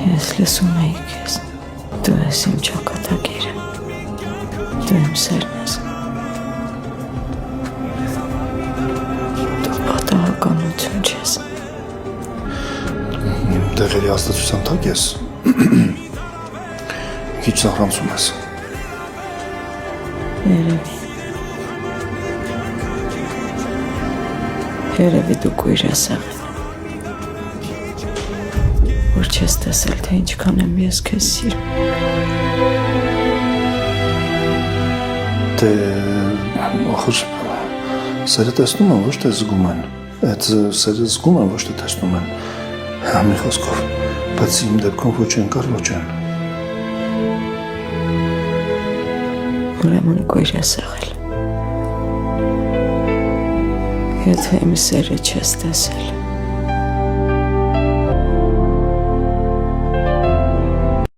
Ես լսում էի քեզ, դու ես իմ ճակատագիրը, դու իմ սերն ես, դու պատահականություն չես, Դեղերի հաստատության տակ ես, քիչ սախրանցում ես, երևի դու կույր ես եղել, որ չես տեսել, թե ինչքան եմ ես քեզ սիրում, դե ախր սերը տեսնում են, ոչ թե զգում են, այդ սերը զգում են, ոչ թե տեսնում են, մի խոսքով, բայց իմ դեպքում ոչ են կար, ոչ են, ուրեմն կույր ես եղել, եթե իմ սերը չես տեսել,